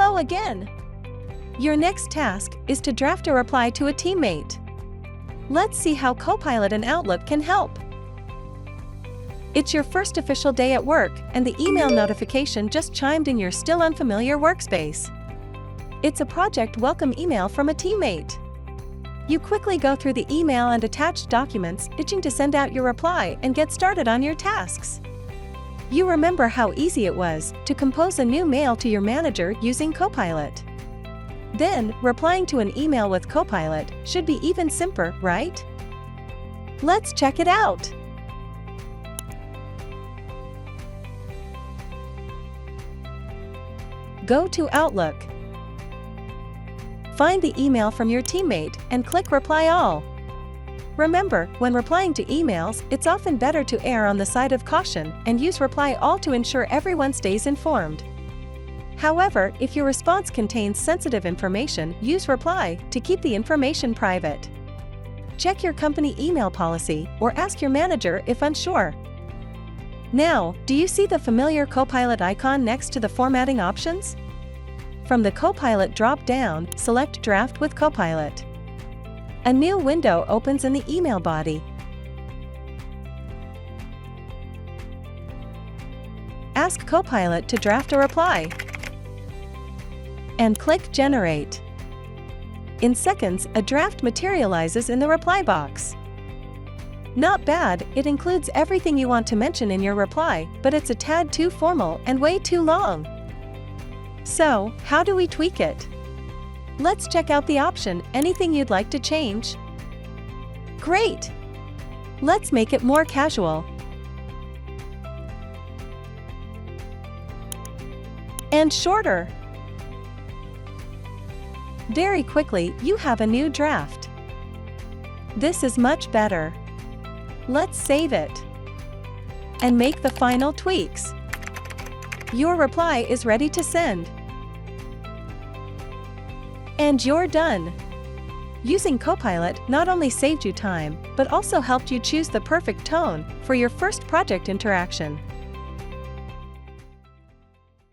Hello again! Your next task is to draft a reply to a teammate. Let's see how Copilot and Outlook can help. It's your first official day at work, and the email notification just chimed in your still unfamiliar workspace. It's a project welcome email from a teammate. You quickly go through the email and attached documents, itching to send out your reply and get started on your tasks. You remember how easy it was to compose a new mail to your manager using Copilot. Then, replying to an email with Copilot should be even simpler, right? Let's check it out! Go to Outlook. Find the email from your teammate and click Reply All. Remember, when replying to emails, it's often better to err on the side of caution and use Reply All to ensure everyone stays informed. However, if your response contains sensitive information, use Reply to keep the information private. Check your company email policy or ask your manager if unsure. Now, do you see the familiar Copilot icon next to the formatting options? From the Copilot drop-down, select Draft with Copilot. A new window opens in the email body. Ask Copilot to draft a reply. And click Generate. In seconds, a draft materializes in the reply box. Not bad, it includes everything you want to mention in your reply, but it's a tad too formal and way too long. So, how do we tweak it? Let's check out the option, anything you'd like to change. Great! Let's make it more casual. And shorter. Very quickly, you have a new draft. This is much better. Let's save it. And make the final tweaks. Your reply is ready to send. And you're done. Using Copilot not only saved you time, but also helped you choose the perfect tone for your first project interaction.